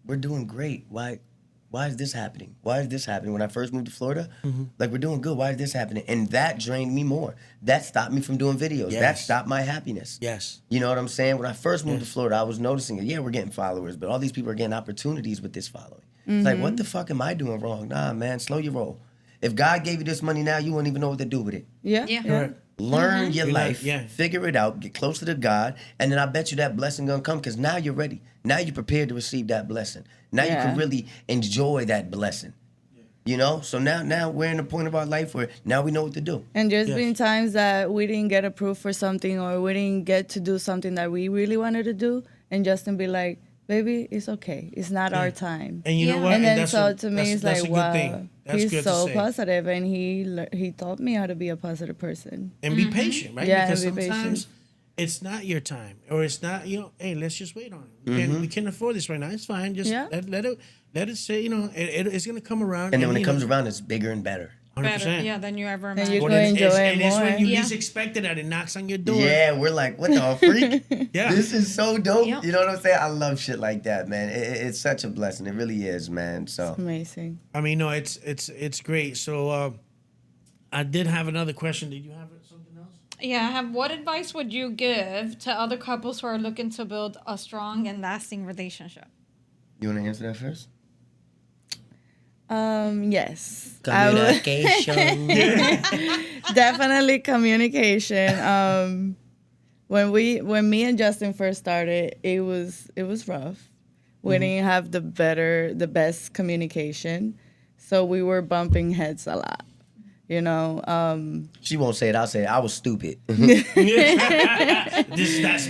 we're doing great. Why is this happening? Why is this happening? When I first moved to Florida, like, we're doing good. Why is this happening? And that drained me more. That stopped me from doing videos. That Yes. stopped my happiness. Yes. You know what I'm saying? When I first moved to Florida, I was noticing it. Yeah, we're getting followers, but all these people are getting opportunities with this following. It's like, what the fuck am I doing wrong? Nah, man, slow your roll. If God gave you this money now, you wouldn't even know what to do with it. Yeah. Yeah. Correct. Learn your You're not- life, yeah. figure it out, get closer to God, and then I bet you that blessing gonna come because now you're ready. Now you're prepared to receive that blessing. Now you Yeah. can really enjoy that blessing. So now we're in a point of our life where now we know what to do. And there's Yes. been times that we didn't get approved for something or we didn't get to do something that we really wanted to do. And Justin be like, baby, it's okay. It's not our time. And you know Yeah. what? And then that's so a- to me, that's- it's that's like, a good wow, thing. That's he's good so to say. positive, and he taught me how to be a positive person. And be patient, right? Yeah, Because and be sometimes patient. it's not your time, or it's not. Hey, let's just wait on it. We can't afford this right now. It's fine. Just Yeah. let it say. It's gonna come around. And then when it comes around, it's bigger and better. 100%. Better, yeah, than you ever And imagined. you Well, can then enjoy it and it's more. when you Yeah. least expect it that it knocks on your door. Yeah, we're like, what the freak? Yeah. This is so dope. Yep. You know what I'm saying? I love shit like that, man. It's such a blessing. It really is, man. So Amazing. I mean, no, it's great. So I did have another question. Did you have something else? Yeah, I have. What advice would you give to other couples who are looking to build a strong and lasting relationship? you want to answer that first? Yes. I would- Communication. Definitely communication. When me and Justin first started, it was rough. We didn't have the best communication, so we were bumping heads a lot. She won't say it. I'll say it. I was stupid. That's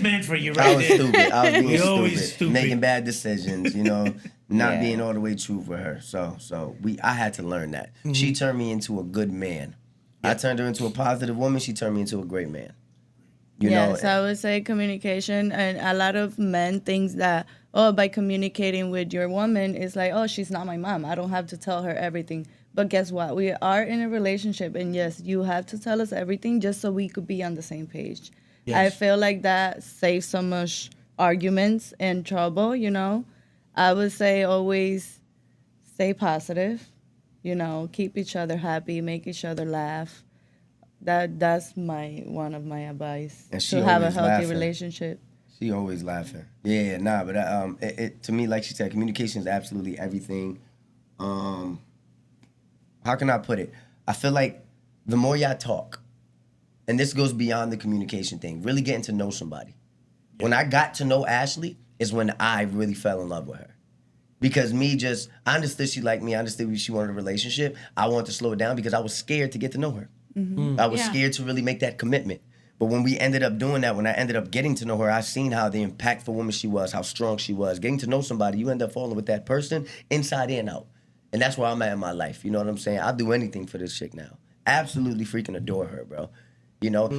meant for you, right I was there. stupid. I was being You're always stupid. stupid. Making bad decisions, not Yeah. being all the way true for her. So I had to learn that. She turned me into a good man. I turned her into a positive woman. She turned me into a great man. Yes, I would say communication, and a lot of men think that by communicating with your woman is like, oh, she's not my mom. I don't have to tell her everything. But guess what? We are in a relationship, and yes, you have to tell us everything just so we could be on the same page. Yes. I feel like that saves so much arguments and trouble. I would say always stay positive. Keep each other happy, make each other laugh. That's one of my advice And she to have a always healthy laughing. relationship. She always laughing. Yeah, nah, but it to me, like she said, communication is absolutely everything. How can I put it? I feel like the more y'all talk, and this goes beyond the communication thing, really getting to know somebody. When I got to know Ashley is when I really fell in love with her. Because I understood she liked me. I understood she wanted a relationship. I wanted to slow it down because I was scared to get to know her. I was Yeah. scared to really make that commitment. But when we ended up doing that, when I ended up getting to know her, I seen how the impactful woman she was, how strong she was. Getting to know somebody, you end up falling with that person inside and out. And that's where I'm at in my life. You know what I'm saying? I'll do anything for this chick now. Absolutely freaking adore her, bro.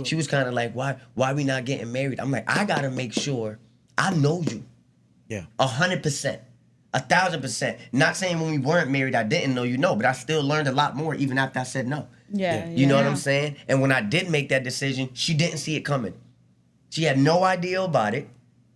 She was kind of like, why we not getting married? I'm like, I got to make sure I know you. Yeah. 100%. 1,000%. Not saying when we weren't married, I didn't know you, no, but I still learned a lot more even after I said no. Yeah. You know what I'm Yeah. saying? And when I did make that decision, she didn't see it coming. She had no idea about it.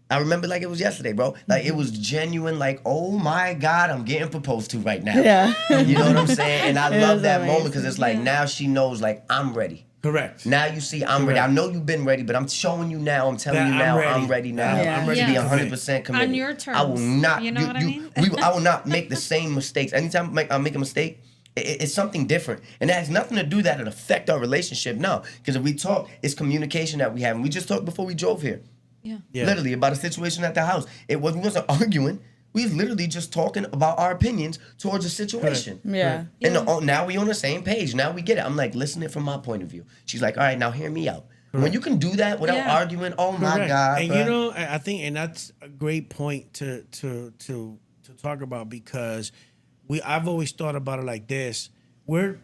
I remember like it was yesterday, bro. Like it was genuine, like, oh my God, I'm getting proposed to right now. Yeah. You know what I'm saying? And I It love was that moment amazing. because it's like now she knows like I'm ready. Correct. Now you see I'm ready. I know you've been ready, but I'm showing you now. I'm telling That you I'm now. ready. I'm ready now. Yeah. I'm ready Yeah. To be to 100% committed. On your I will terms, not. you know what I mean? I will not make the same mistakes. Anytime I make a mistake, it's something different, and that has nothing to do that it affect our relationship. No, because if we talk, it's communication that we have. And we just talked before we drove here. Yeah. Yeah. Literally about a situation at the house. We wasn't arguing. We literally just talking about our opinions towards a situation. Yeah. And now we on the same page. Now we get it. I'm like, listening from my point of view. She's like, all right, now hear me out. When you can do that without arguing, oh my Correct. God. And bruh. you know, I think, and that's a great point to talk about, because I've always thought about it like this: we're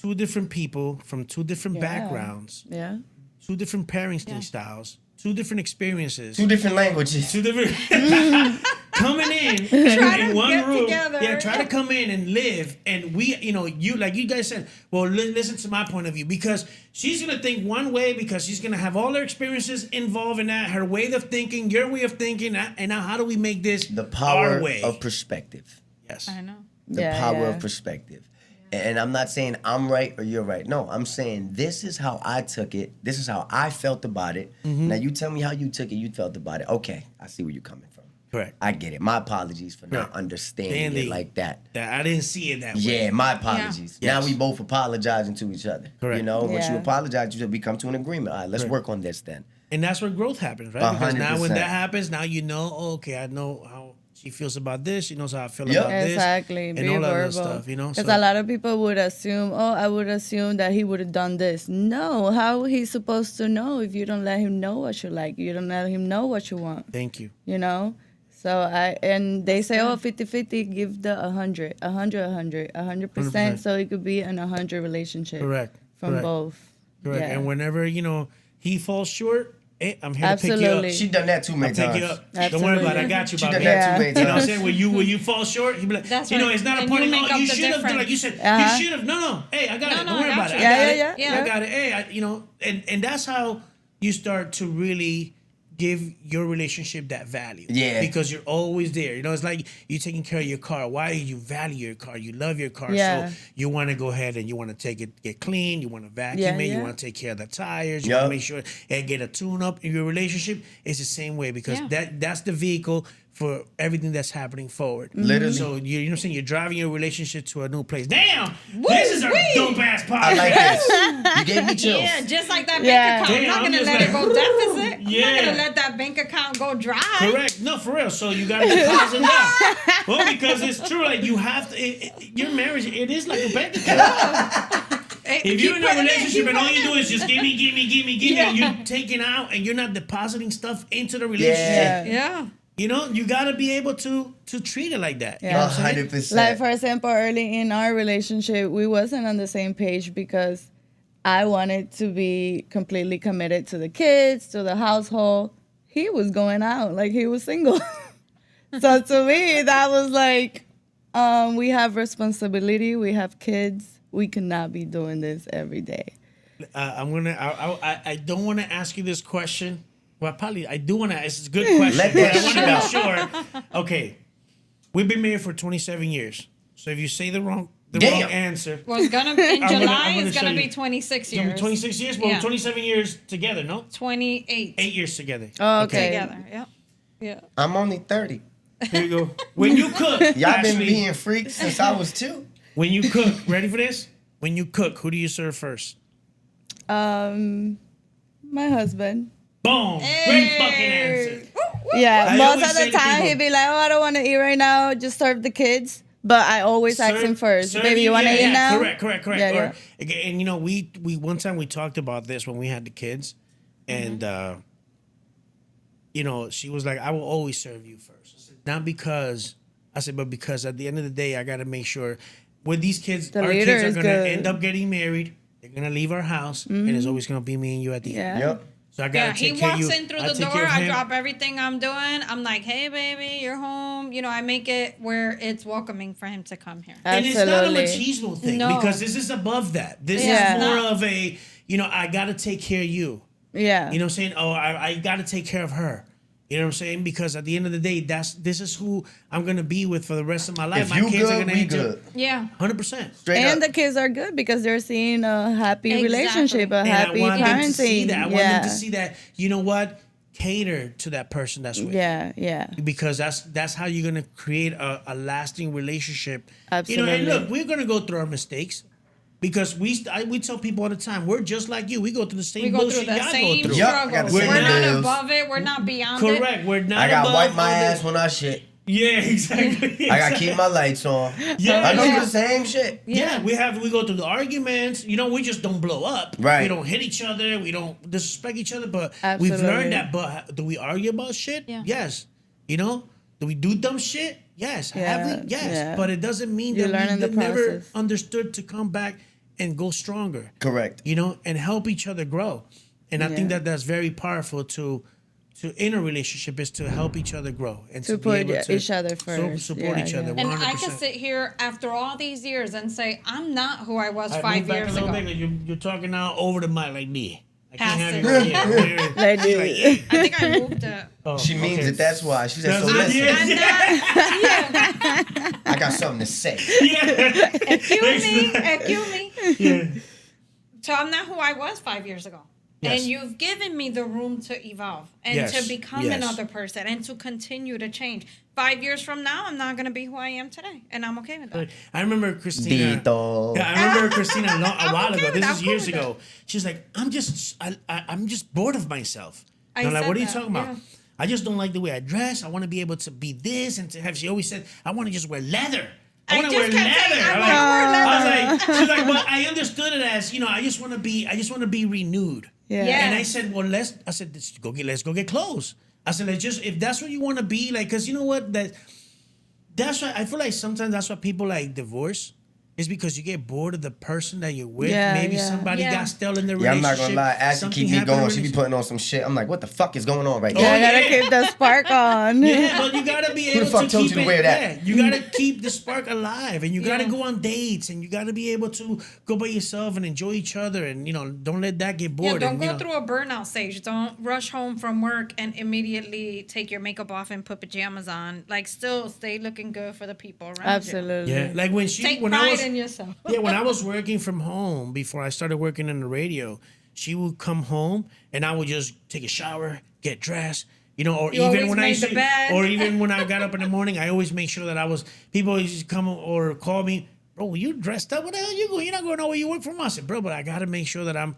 two different people from two different backgrounds, Yeah. two different parenting styles, two different experiences, Two different languages. two different coming in Try to in one get room. together. Yeah, try to come in and live. And we, you know, you like you guys said, well, listen to my point of view, because she's gonna think one way because she's gonna have all her experiences involved in that, her way of thinking, your way of thinking, and now how do we make this The power our way? of perspective. Yes. I know. The power of perspective. And I'm not saying I'm right or you're right. No, I'm saying this is how I took it. This is how I felt about it. Mm-hmm. Now you tell me how you took it, you felt about it. Okay, I see where you're coming from. Correct. I get it. My apologies for not understanding it like that. I didn't see it that way. Yeah, my apologies. Yeah. Now Yes. we both apologizing to each other. Correct. You know, once you Yeah. apologize, you said we come to an agreement. All right, let's work on this then. And that's where growth happens, right? Because now when 100%. that happens, now you know, oh, okay, I know how she feels about this. She knows how I feel Yep. about this. Exactly. And Be all that other verbal. stuff, you know? Because So- a lot of people would assume, I would assume that he would have done this. No, how he's supposed to know if you don't let him know what you like? You don't let him know what you want, Thank you. you know? So and they say, 50-50, give the 100, 100%, so it could be an 100 relationship. Correct. From Correct. both. Correct. Yeah. And whenever, you know, he falls short, I'm here to Absolutely. pick you She done that too up. many I'll pick times. you up. Don't worry about it. I got you, She Bobby. done that Yeah. too many You know what I'm times. saying? When you fall short, he be like, That's you know, right. it's not a And point you of, make oh, up you the should have done, difference. like you said, Uh-huh. you should have. No. Hey, I got it. No, Don't worry I about got it. I you. got Yeah, it. yeah, yeah. I got it. Hey, you know, and that's how you start to really give your relationship that value. Yeah. Because you're always there. You know, it's like you taking care of your car. Why? You value your car. You love your car. Yeah. So you want to go ahead and you want to take it, get clean. You want to vacuum Yeah, it. You yeah. want to take care of the tires. You want Yup. to make sure and get a tune up in your relationship. It's the same way, because that's the vehicle for everything that's happening forward. Literally. So you know what I'm saying? You're driving your relationship to a new place. Damn! This is a dope ass podcast. I like this. You gave me chills. Yeah, just like that Yeah. bank account. Damn, I'm not I'm gonna just let like, it go deficit. I'm yeah. not gonna let that bank account go dry. Correct. No, for real. So you got to deposit that. Well, because it's true. Like you have to. Your marriage, it is like a bank account. If you're in a relationship and all you do is just give me, and you're taking out and you're not depositing stuff into the relationship. Yeah. You know, you got to be able to treat it like that. You know Yeah. what I'm saying? 100%. Like, for example, early in our relationship, we wasn't on the same page because I wanted to be completely committed to the kids, to the household. He was going out like he was single. So to me, that was like, we have responsibility, we have kids. We cannot be doing this every day. I don't want to ask you this question. Well, I do want to. It's a good question. Let But that I want to shit make sure. Okay, we've been married for 27 years. So if you say the wrong answer, Well, it's gonna be in I'm July. gonna It's show gonna you. be 26 it's gonna years. be 26 years. Well, Yeah. 27 years together. No, 28 8 years together. Oh, okay. together. Yep. Yeah. I'm only 30. Here you go. When you cook, Y'all been Ashley, being freaks since I was 2. when you cook, ready for this? When you cook, who do you serve first? My husband. Boom. Great fucking answer. Yeah, I most always of say the to time people- he'd be like, "Oh, I don't want to eat right now. Just serve the kids." But I always ask him first, serve "Baby, you want to eat now?" Correct. Yeah, yeah. And you know, we one time we talked about this when we had the kids, and you know, she was like, "I will always serve you first." I said, not because I said, but because at the end of the day, I got to make sure when these kids, The our leader kids are is gonna good. end up getting married. They're gonna leave our house, and it's always gonna be me and you at the end. Yeah. Yep. So I Yeah, gotta he take care of walks you. in through I the take door. care of I him. drop everything I'm doing. I'm like, "Hey, baby, you're home." You know, I make it where it's welcoming for him to come here. And it's not a Absolutely. machismo thing No. because this is above that. This Yeah. is more of a, you know, I gotta take care of you. Yeah. You know what I'm saying? Oh, I got to take care of her. You know what I'm saying? Because at the end of the day, this is who I'm gonna be with for the rest of my life. If My you kids are good, gonna we enjoy- good. Yeah. 100%. Straight And up. the kids are good because they're seeing a happy Exactly. relationship, a And happy I want them to see parenting. that. I want them to see that. You know what? Cater to that person that's with you. Yeah. Because that's how you're gonna create a lasting relationship. Absolutely. You know, and look, we're gonna go through our mistakes. Because we tell people all the time, we're just like you. We go through the same We go bullshit through the y'all same go through. Yup, I got struggles. the We're same not bills. above it. We're not beyond it. Correct. We're not I got above wipe my all ass this. when I shit. Yeah, exactly. I gotta keep my lights on. Yeah, I know yeah. the same shit. Yeah, we go through the arguments. You know, we just don't blow up. Right. We don't hit each other. We don't disrespect each other. But Absolutely. we've learned that. But do we argue about shit? Yeah. Yes. You know, do we do dumb shit? Yes. Yeah, Have we? Yes. yeah. But it doesn't mean You that learn in the we never process. understood to come back and go stronger. Correct. You know, and help each other grow. And I think Yeah. that that's very powerful to in a relationship is to help each other grow and to be Support able to each other first. support Yeah, each other. yeah. And I 100%. can sit here after all these years and say, I'm not who I was All right, 5 move back years a little ago. bit, 'cause you're talking now over the mic like me. I can't have Passive. you. Yeah, we're- Like she's this. I think I moved it. oh, She means okay. it. That's why. She said, That's so it, listen, yeah. I'm not, yeah. I got something to say. Excuse me. Yeah. So I'm not who I was 5 years ago. Yes. And you've given me the room to evolve and Yes, to become yes. another person and to continue to change. 5 years from now, I'm not going to be who I am today. And I'm okay with that. I remember Christina. Dito. Yeah, I remember Christina a while okay ago. with This that. is I'm cool years with ago. She's like, I'm just bored of myself. I And I'm like, said what are you that, talking about? yeah. I just don't like the way I dress. I want to be able to be this and to have. She always said, I want to just wear leather. I I want to wear just kept saying, leather. I I'm wanna wear leather. I was like, she's like, well, I understood it as, you know, I just want to be renewed. Yeah. Yeah. And I said, well, let's go get clothes. I said, let's just, if that's what you want to be, like, cause you know what, that's why I feel like sometimes that's why people like divorce. Is because you get bored of the person that you're with. Yeah, Maybe yeah. somebody Yeah. got stale in the Yeah, I'm relationship. not gonna lie. Ashley something keep me happened in going. the She be putting on some shit. I'm like, what the fuck is going on right Oh, Yeah, now? I gotta yeah. keep the spark on. Yeah, but you gotta be Who able the fuck to told keep you to it. wear that? Yeah, you gotta keep the spark alive, and you gotta Yeah. go on dates, and you gotta be able to go by yourself and enjoy each other, and you know, don't let that get bored. Yeah, don't and, you go know, through a burnout stage. Don't rush home from work and immediately take your makeup off and put pajamas on. Like, still stay looking good for the people around Absolutely. Yeah, like when you. Take when pride I was in yourself. yeah, when I was working from home before I started working in the radio, she would come home and I would just take a shower, get dressed, you know, or You even always when I made the bed. or even when I got up in the morning, I always make sure that I was. People always just come or call me, bro. You dressed up? What the hell you going? You're not going nowhere. You work from us, I said, bro. But I gotta make sure that I'm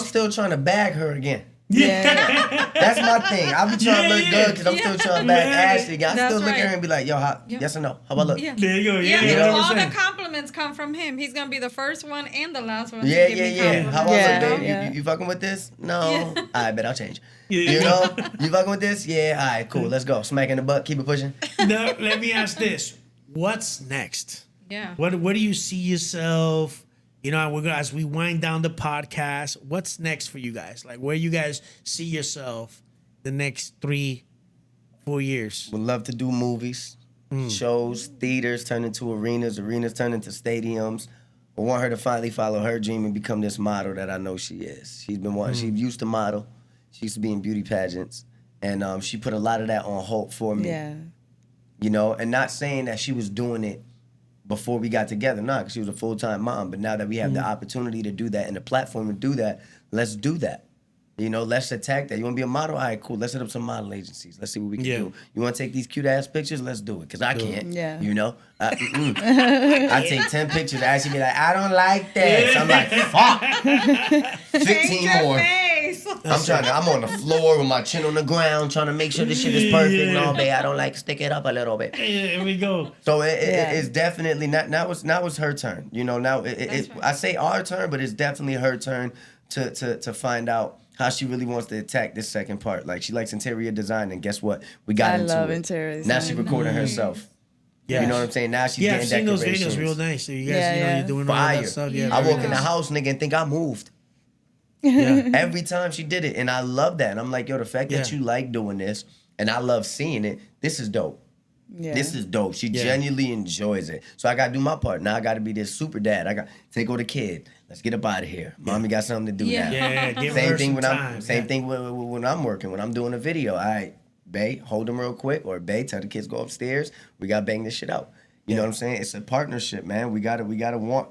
still trying to bag her again. Yeah. That's my thing. I be trying to look good because I'm still trying to bag Yeah. Ashley. I That's still look at right. her and be like, yo, yes or no? How about look? Yeah. There you go. Yeah, Yeah, you know what all I'm the saying? compliments come from him. He's gonna be the first one and the last one Yeah, to give me compliments. How about Yeah, look, babe? yeah. You fucking with this? No. I bet I'll change. Yeah. You know? You fucking with this? Yeah. All right, cool. Let's go. Smack in the butt. Keep it pushing. Now, let me ask this: what's next? Yeah. Where do you see yourself? You know, as we wind down the podcast, what's next for you guys? Like, where you guys see yourself the next 3-4 years? Would love to do movies, shows, theaters turn into arenas turn into stadiums. I want her to finally follow her dream and become this model that I know she is. She's been wanting. She used to model. She used to be in beauty pageants, and she put a lot of that on hold for me. Yeah. You know, and not saying that she was doing it before we got together, nah, because she was a full-time mom. But now that we have the opportunity to do that and the platform to do that, let's do that. You know, let's attack that. You want to be a model? All right, cool. Let's hit up some model agencies. Let's see what we can Yeah. do. You want to take these cute-ass pictures? Let's do it, because I can't. Yeah. You know? I take 10 pictures. I actually be like, I don't like that. So I'm like, fuck. 15 more. I'm on the floor with my chin on the ground trying to make sure this shit is perfect. No, babe, I don't like stick it up a little bit. Here we go. So Yeah. it's definitely now it's her turn. You know, now I say our turn, but it's definitely her turn to find out how she really wants to attack this second part. Like, she likes interior design, and guess what? We got I into love it. interior Now design. she recording herself. Yes. You know what I'm saying? Now she's Yeah, I've getting seen those decorations. videos real nice. So you guys, Yeah, you know, yeah. you're doing all Fire. that stuff. Yeah, I very walk in the nice. house, nigga, and think I moved. Yeah. Every time she did it, and I love that. And I'm like, yo, the fact that Yeah. you like doing this, and I love seeing it, this is dope. Yeah. This is dope. She Yeah. genuinely enjoys it. So I gotta do my part. Now I gotta be this super dad. I got take over the kid. Let's get up out of here. Mommy got something to do Yeah. now. Yeah, give Same her thing some when time. I'm same Yeah. thing when I'm working, when I'm doing a video. All right, bae, hold them real quick, or bae, tell the kids go upstairs. We gotta bang this shit out. You know what I'm saying? It's a partnership, man. We gotta want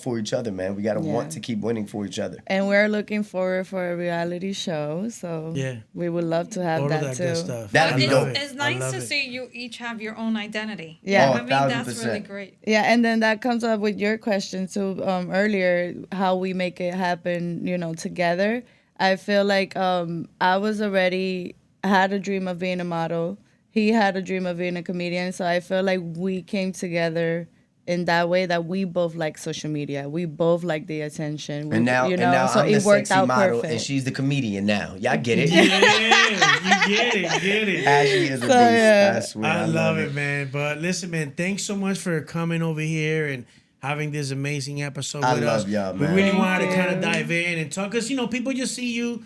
for each other, man. We gotta Yeah. want to keep winning for each other. And we're looking forward for a reality show. So Yeah. we would love to have All that, of that too. good stuff. That'd I be love dope. it. It's I nice love to it. see you each have your own identity. Yeah. I mean, that's 1000%. really great. Yeah, and then that comes up with your question too earlier, how we make it happen, together. I feel like I had a dream of being a model. he had a dream of being a comedian. So I feel like we came together in that way that we both like social media. We both like the attention. And now, so I'm the it worked sexy out model, perfect. and she's the comedian now. Y'all get it? Yeah, you get it. Ashley is a beast. yeah. I swear. I love it, man. But listen, man, thanks so much for coming over here and having this amazing episode I with love us. y'all, We man. really Thank wanted to you. kind of dive in and talk, because, people just see you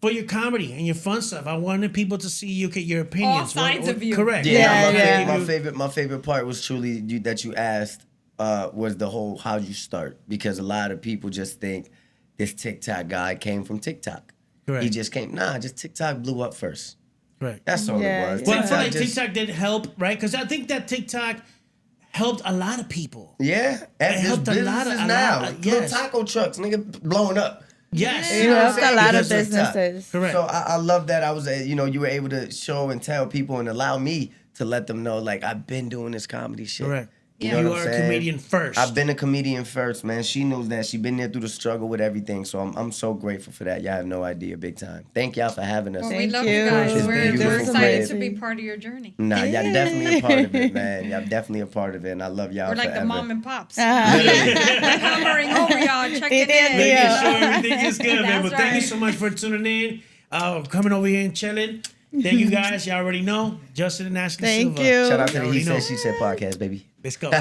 for your comedy and your fun stuff. I wanted people to see you get your opinions. All sides of you. Correct. Yeah, Yeah, my favorite part was truly that you asked was the whole how you start, because a lot of people just think this TikTok guy came from TikTok. Correct. He just came. Nah, just TikTok blew up first. Correct. That's all Yeah, it was. yeah. Well, I feel like just- TikTok did help, right? Because I think that TikTok helped a lot of people. Yeah, It and there's helped a lot businesses of- now. yes. Little taco trucks, nigga, blowing up. Yes. It helped a lot of Because TikTok. businesses. Correct. So I love that I was, you were able to show and tell people and allow me to let them know, like, I've been doing this comedy shit. Correct. You Yeah. know You what I'm are a saying? comedian first. I've been a comedian first, man. She knows that. She been there through the struggle with everything. So I'm so grateful for that. Y'all have no idea, big time. Thank y'all for having us. Well, we Thank love you. you guys. It's We're been beautiful. excited to Amazing. be part of your journey. Nah, y'all definitely a part of it, man. Y'all definitely a part of it, and I love y'all We're like forever. the mom and pops. Literally. Hovering over y'all, checking He did in. the, Making sure everything is good, man. That's But thank you right. so much for tuning in, coming over here and chilling. Thank you guys. Y'all already know. Justin and Ashley Thank Silva. you. Shout out to the Already He know. Said, She Said podcast, baby. Let's go.